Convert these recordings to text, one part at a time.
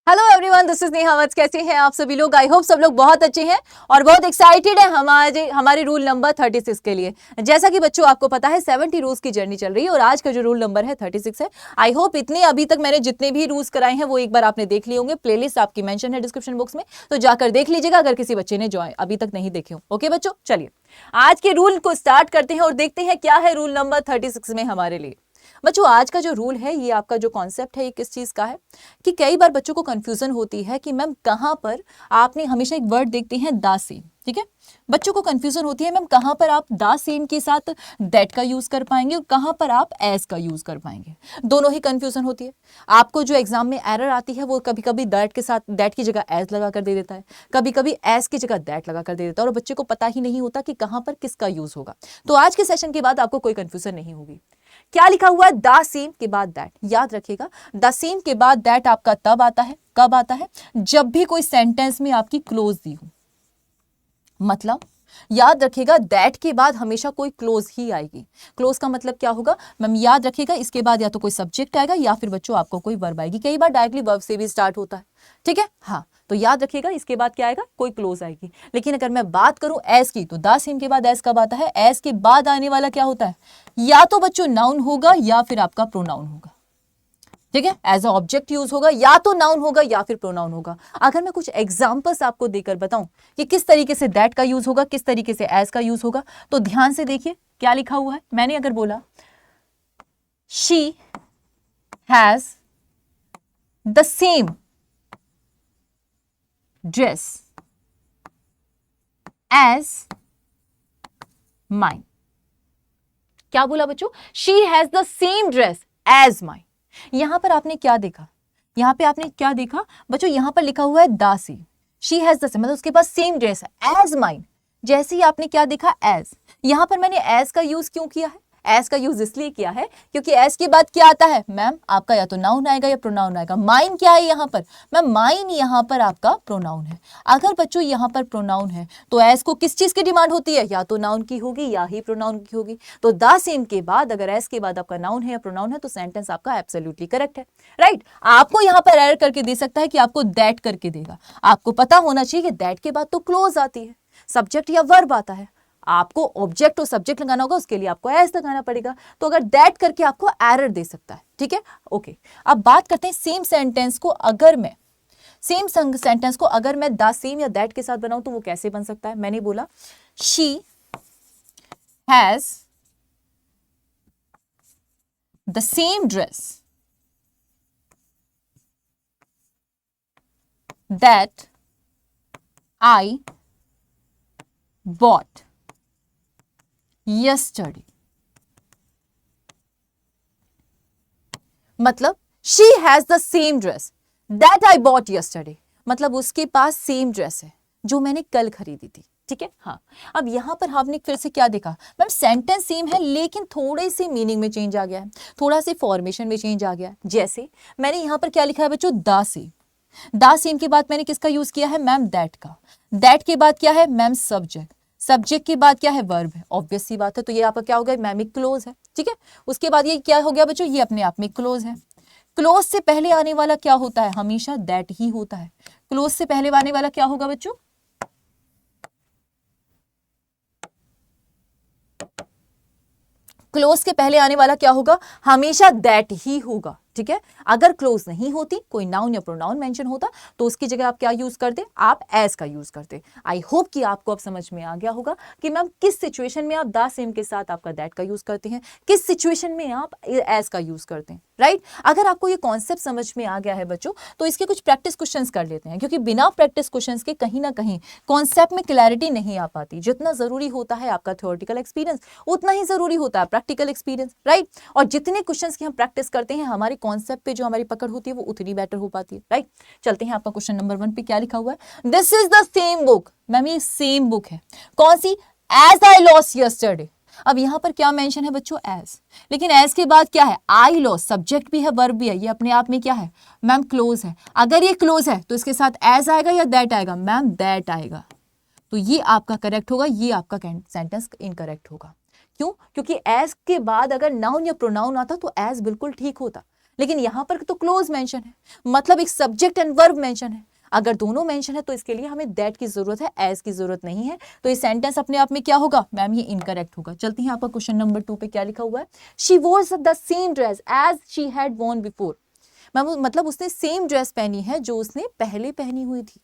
Hello everyone, this is Neha Vats. कैसे हैं आप सभी लोग? आई होप सब लोग बहुत अच्छे हैं और बहुत एक्साइटेड हैं हमारे रूल नंबर 36 के लिए। जैसा कि बच्चों आपको पता है 70 रूल्स की जर्नी चल रही है और आज का जो रूल नंबर है 36 है। आई होप इतने अभी तक मैंने जितने भी रूल्स कराए हैं वो एक बार आपने देख लिए होंगे। प्लेलिस्ट आपकी मेंशन है डिस्क्रिप्शन बॉक्स में, तो जाकर देख लीजिएगा अगर किसी बच्चे ने जो अभी तक नहीं देखे हो। ओके बच्चों, चलिए आज के रूल को स्टार्ट करते हैं और देखते हैं क्या है रूल नंबर 36 में हमारे लिए। बच्चों आज का जो रूल है, ये आपका जो कॉन्सेप्ट है, ये किस चीज का है कि कई बार बच्चों को कंफ्यूजन होती है कि मैम कहां पर आपने हमेशा एक वर्ड देखते हैं द सेम। ठीक है, बच्चों को कंफ्यूजन होती है मैम कहां पर आप द सेम के साथ दैट का यूज कर पाएंगे और कहां पर आप एज का यूज कर पाएंगे। दोनों ही कंफ्यूजन होती है। आपको जो एग्जाम में एरर आती है वो कभी कभी दैट के साथ दैट की जगह एज लगा कर दे देता है, कभी कभी एज की जगह दैट लगा कर दे देता है और बच्चे को पता ही नहीं होता कि कहां पर किसका यूज होगा। तो आज के सेशन के बाद आपको कोई कंफ्यूजन नहीं होगी। क्या लिखा हुआ है? द सेम के बाद दैट। याद रखिएगा, द सेम के बाद दैट आपका तब आता है, कब आता है? जब भी कोई सेंटेंस में आपकी क्लोज दी हो। मतलब याद रखिएगा, दैट के बाद हमेशा कोई क्लोज ही आएगी। क्लोज का मतलब क्या होगा मैम? याद रखिएगा, इसके बाद या तो कोई सब्जेक्ट आएगा या फिर बच्चों आपको कोई वर्ब आएगी। कई बार डायरेक्टली वर्ब से भी स्टार्ट होता है। ठीक है, हाँ, तो याद रखिएगा इसके बाद क्या आएगा? कोई क्लोज आएगी। लेकिन अगर मैं बात करूं एस की, तो द सेम के बाद एस कब आता है? एस के बाद आने वाला क्या होता है? या तो बच्चों नाउन होगा या फिर आपका प्रोनाउन होगा। ठीक है, एज अ ऑब्जेक्ट यूज होगा, या तो नाउन होगा या फिर प्रोनाउन होगा। अगर मैं कुछ एग्जांपल्स आपको देकर बताऊं कि किस तरीके से दैट का यूज होगा, किस तरीके से एज का यूज होगा, तो ध्यान से देखिए क्या लिखा हुआ है। मैंने अगर बोला she has the same dress as mine. क्या बोला बच्चों? She has the same dress as mine. यहां पर आपने क्या देखा? यहां पे आपने क्या देखा बच्चों? यहां पर लिखा हुआ है the same. She has the same मतलब उसके पास सेम ड्रेस है एज माइन। जैसे ही आपने क्या देखा? एज। यहां पर मैंने एज का यूज क्यों किया है? एज का यूज इसलिए किया है क्योंकि एज के बाद क्या आता है मैम? आपका या तो नाउन आएगा या प्रोनाउन आएगा। माइन क्या है यहां पर मैम? माइन यहां पर आपका प्रोनाउन है। अगर बच्चों यहां पर प्रोनाउन है तो एज को किस चीज की डिमांड होती है? या तो नाउन की होगी या ही प्रोनाउन की होगी। तो द सेम के बाद अगर एज के बाद आपका नाउन है या प्रोनाउन है तो सेंटेंस आपका एब्सोल्युटली करेक्ट है। राइट, आपको यहां पर एरर करके दे सकता है कि आपको दैट करके देगा। आपको पता होना चाहिए कि दैट के बाद तो क्लोज आती है, सब्जेक्ट या वर्ब आता है। आपको ऑब्जेक्ट और सब्जेक्ट लगाना होगा, उसके लिए आपको एज लगाना पड़ेगा। तो अगर दैट करके आपको एरर दे सकता है। ठीक है, ओके। अब बात करते हैं सेम सेंटेंस को। अगर मैं सेम सेंटेंस को अगर मैं द सेम या दैट के साथ बनाऊं तो वो कैसे बन सकता है? मैंने बोला she has the same dress that I bought yesterday। मतलब she has the same dress that I bought yesterday, मतलब उसके पास सेम ड्रेस है जो मैंने कल खरीदी थी। ठीक है, हाँ। अब यहां पर आपने फिर से क्या देखा मैम? सेंटेंस सेम है लेकिन थोड़े से मीनिंग में चेंज आ गया है, थोड़ा से फॉर्मेशन में चेंज आ गया है। जैसे मैंने यहां पर क्या लिखा है बच्चों? The same. द सेम के बाद मैंने किसका यूज किया है मैम? दैट का। दैट के बाद क्या है मैम? सब्जेक्ट। सब्जेक्ट के बाद क्या है? वर्ब है। ऑब्वियस सी बात है, तो ये आपका क्या हो गया मैम? एक क्लोज है। ठीक है, उसके बाद ये क्या हो गया बच्चों? ये अपने आप में क्लोज है। क्लोज से पहले आने वाला क्या होता है? हमेशा दैट ही होता है। क्लोज से पहले आने वाला क्या होगा बच्चों? क्लोज के पहले आने वाला क्या होगा? हमेशा दैट ही होगा। ठीक है, अगर क्लोज नहीं होती, कोई नाउन या प्रोनाउन मेंशन होता, तो उसकी जगह आप क्या यूज करते? आप एज का यूज करते। आई होप कि आपको अब समझ में आ गया होगा कि मैम किस सिचुएशन में आप द सेम के साथ आपका दैट का यूज करते हैं, किस सिचुएशन में आप एज का यूज करते हैं। राइट, अगर आपको ये कॉन्सेप्ट समझ में आ गया है बच्चों, तो इसके कुछ प्रैक्टिस क्वेश्चंस कर लेते हैं, क्योंकि बिना प्रैक्टिस क्वेश्चंस के कहीं ना कहीं कॉन्सेप्ट में क्लैरिटी नहीं आ पाती। जितना जरूरी होता है आपका थ्योरेटिकल एक्सपीरियंस, उतना ही जरूरी होता है प्रैक्टिकल एक्सपीरियंस। राइट, और जितने क्वेश्चंस की हम प्रैक्टिस करते हैं, हमारी कॉन्सेप्ट पे जो हमारी पकड़ होती है वो उतनी बेटर हो पाती है। राइट, चलते हैं आपका क्वेश्चन नंबर 1 पे क्या लिखा हुआ है? This is the same book. Ma'am ये सेम बुक है, कौन सी? As I lost yesterday. अब यहां पर क्या मेंशन है बच्चों? एज। लेकिन एज के बाद क्या है? आई लॉस्ट, सब्जेक्ट भी है वर्ब भी है, ये अपने आप में क्या है मैम? क्लोज है। अगर ये क्लोज है तो इसके साथ एज आएगा या दैट आएगा? मैम दैट आएगा। तो ये आपका करेक्ट होगा, ये आपका सेंटेंस इनकरेक्ट होगा। क्यों? क्योंकि एज के बाद अगर नाउन या प्रोनाउन आता तो एज बिल्कुल ठीक होता, लेकिन यहां पर तो क्लोज मेंशन है, मतलब एक सब्जेक्ट एंड वर्ब मेंशन है। अगर दोनों मेंशन है तो इसके लिए हमें दैट की जरूरत है, एज की जरूरत नहीं है। तो ये सेंटेंस अपने आप में क्या होगा मैम, ये इनकरेक्ट होगा। चलती हैं आपका क्वेश्चन नंबर 2 पे क्या लिखा हुआ है, she wears the same dress as she had worn before. Ma'am मतलब उसने सेम ड्रेस पहनी है जो उसने पहले पहनी हुई थी,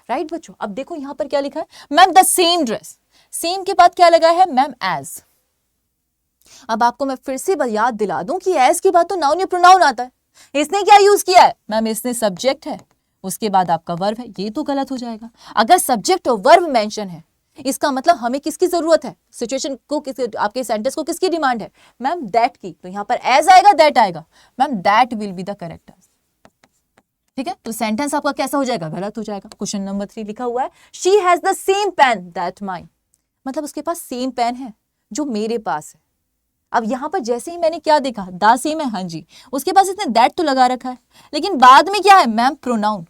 राइट बच्चों। अब देखो यहां पर क्या लिखा है ma'am, the same dress, same के बाद क्या लगा है मैम एज। अब आपको मैं फिर से याद दिला दूं कि एज के बाद तो नाउन या प्रोनाउन आता है, इसने क्या यूज किया है मैम, इसने सब्जेक्ट है, उसके बाद आपका वर्ब है, ये तो गलत हो जाएगा। अगर सब्जेक्ट और वर्ब मेंशन है इसका मतलब हमें किसकी जरूरत है, सिचुएशन को, आपके सेंटेंस को किसकी डिमांड है मैम, दैट की। तो यहां पर एज आएगा दैट आएगा ma'am, that will be the correct answer. ठीक है, तो सेंटेंस आपका कैसा हो जाएगा, गलत हो जाएगा। क्वेश्चन नंबर 3 लिखा हुआ है, she has the same pen that mine, मतलब उसके पास सेम पेन है जो मेरे पास है। अब यहां पर जैसे ही मैंने क्या देखा, द सेम है, हाँ जी, उसके पास इसने दैट तो लगा रखा है, लेकिन बाद में क्या है मैम, प्रोनाउन।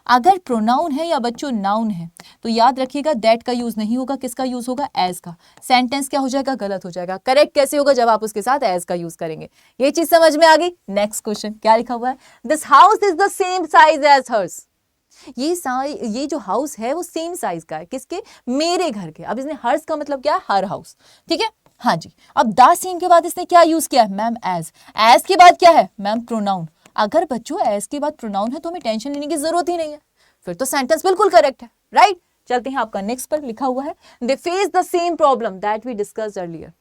अगर प्रोनाउन है या बच्चों नाउन है तो याद रखिएगा दैट का यूज नहीं होगा, किसका यूज होगा, एज का। सेंटेंस क्या हो जाएगा, गलत हो जाएगा। करेक्ट कैसे होगा, जब आप उसके साथ एज का यूज करेंगे। ये चीज समझ में आ गई। नेक्स्ट क्वेश्चन क्या लिखा हुआ है, this house is the same size as hers. ये जो हाउस है वो सेम साइज का है, किसके, मेरे घर के। अब इसने हर्स का मतलब क्या है, हर हाउस। ठीक है, हाँ जी। अब द सेम के बाद इसने क्या यूज किया है मैम, एज। एज के बाद क्या है मैम, प्रोनाउन। अगर बच्चों एज के बाद प्रोनाउन है तो हमें टेंशन लेने की जरूरत ही नहीं है, फिर तो सेंटेंस बिल्कुल करेक्ट है, राइट। चलते हैं आपका नेक्स्ट पर लिखा हुआ है, they face the same problem that we discussed earlier.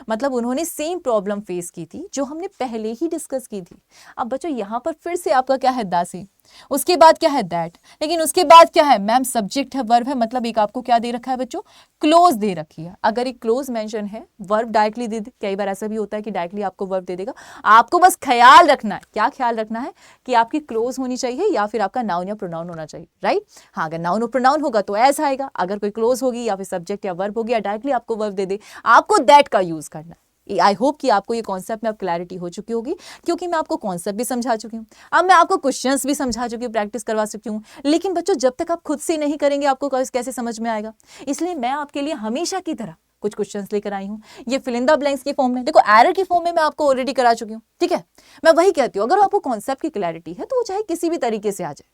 मतलब उन्होंने सेम प्रॉब्लम फेस की थी जो हमने पहले ही डिस्कस की थी। अब बच्चों यहां पर फिर से आपका क्या है, द सेम, उसके बाद क्या है दैट, लेकिन उसके बाद क्या है मैम, सब्जेक्ट है, वर्ब है, मतलब एक आपको क्या दे रखा है बच्चों, क्लोज दे रखी है। अगर एक क्लोज मेंशन है, वर्ब डायरेक्टली दे दे, कई बार ऐसा भी होता है कि डायरेक्टली आपको वर्ब दे देगा। आपको बस ख्याल रखना है, क्या ख्याल रखना है कि आपकी क्लोज होनी चाहिए या फिर आपका नाउन या प्रोनाउन होना चाहिए, राइट। हाँ, अगर नाउन और प्रोनाउन होगा तो ऐसा आएगा, अगर कोई क्लोज होगी या फिर सब्जेक्ट या वर्ब होगी या डायरेक्टली आपको वर्ब दे दे, आपको दैट का यूज करना है। आई होप कि आपको ये कॉन्सेप्ट में अब क्लैरिटी हो चुकी होगी, क्योंकि मैं आपको कॉन्सेप्ट भी समझा चुकी हूँ, अब मैं आपको क्वेश्चंस भी समझा चुकी हूँ, प्रैक्टिस करवा चुकी हूँ। लेकिन बच्चों जब तक आप खुद से नहीं करेंगे आपको कैसे समझ में आएगा। इसलिए मैं आपके लिए हमेशा की तरह कुछ क्वेश्चंस लेकर आई हूँ, ये फिल इन द ब्लैंक्स की फॉर्म में। देखो एरर की फॉर्म में मैं आपको ऑलरेडी करा चुकी हूँ, ठीक है। मैं वही कहती हूँ, अगर आपको कॉन्सेप्ट की क्लैरिटी है तो वो चाहे किसी भी तरीके से आ जाए,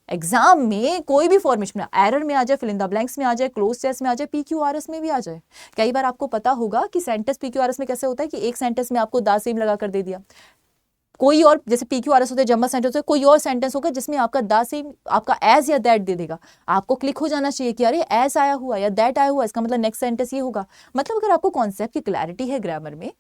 एग्जाम में कोई भी फॉर्मेशन में, एरर में आ जाए, फिल इन द ब्लैंक्स में आ जाए, क्लोज टेस्ट में आ जाए, PQRS में भी आ जाए। कई बार आपको पता होगा कि सेंटेंस PQRS में कैसे होता है कि एक सेंटेंस में आपको द सेम लगा कर दे दिया, कोई और जैसे PQRS होते हैं, जम्बल सेंटेंस होते हैं, कोई और सेंटेंस होगा जिसमें आपका द सेम, आपका एज या दैट दे देगा। आपको क्लिक हो जाना चाहिए कि अरे एज आया हुआ या दैट आया हुआ, इसका मतलब नेक्स्ट सेंटेंस ये होगा। मतलब अगर आपको कॉन्सेप्ट की क्लैरिटी है ग्रामर में,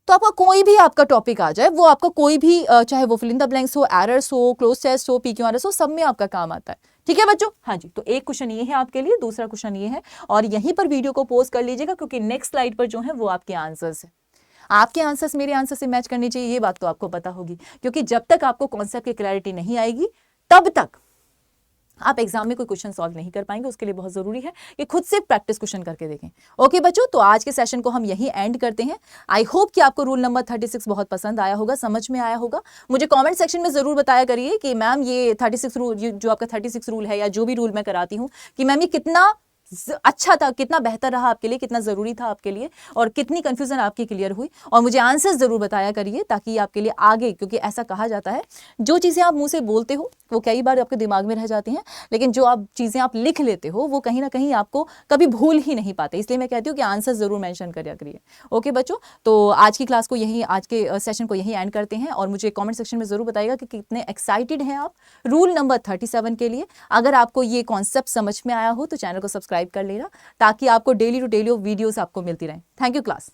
तो आपका कोई भी आपका टॉपिक आ जाए, वो आपका कोई भी चाहे वो फिल इन द ब्लैंक्स हो, एरर्स हो, क्लोज टेस्ट हो, PQRS हो, सब में आपका काम आता है। ठीक है बच्चों, हाँ जी। तो एक क्वेश्चन ये है आपके लिए, दूसरा क्वेश्चन ये है, और यहीं पर वीडियो को पॉज कर लीजिएगा क्योंकि नेक्स्ट स्लाइड पर जो है वो आपके आंसर्स है। आपके आंसर्स मेरे आंसर से मैच करने चाहिए, ये बात तो आपको पता होगी, क्योंकि जब तक आपको कॉन्सेप्ट की क्लैरिटी नहीं आएगी तब तक आप एग्जाम में कोई क्वेश्चन सॉल्व नहीं कर पाएंगे। उसके लिए बहुत जरूरी है कि खुद से प्रैक्टिस क्वेश्चन करके देखें। ओके बच्चों, तो आज के सेशन को हम यहीं एंड करते हैं। आई होप कि आपको रूल नंबर 36 बहुत पसंद आया होगा, समझ में आया होगा। मुझे कमेंट सेक्शन में जरूर बताया करिए कि मैम ये 36 रूल, जो आपका 36 रूल है या जो भी रूल मैं कराती हूँ, कि मैम ये कितना अच्छा था, कितना बेहतर रहा आपके लिए, कितना जरूरी था आपके लिए, और कितनी कंफ्यूजन आपकी क्लियर हुई। और मुझे आंसर्स जरूर बताया करिए ताकि आपके लिए आगे, क्योंकि ऐसा कहा जाता है जो चीजें आप मुंह से बोलते हो वो कई बार आपके दिमाग में रह जाती हैं, लेकिन जो आप चीजें आप लिख लेते हो वो कहीं ना कहीं आपको कभी भूल ही नहीं पाते। इसलिए मैं कहती हूँ कि आंसर जरूर मेंशन करिए करिए। ओके बच्चों, तो आज की क्लास को यहीं, आज के सेशन को यहीं एंड करते हैं, और मुझे कमेंट सेक्शन में जरूर बताइएगा कि कितने एक्साइटेड हैं आप रूल नंबर 37 के लिए। अगर आपको ये कॉन्सेप्ट समझ में आया हो तो चैनल को सब्सक्राइब कर लेना, ताकि आपको डेली टू डेली वीडियोस आपको मिलती रहें। Thank you class.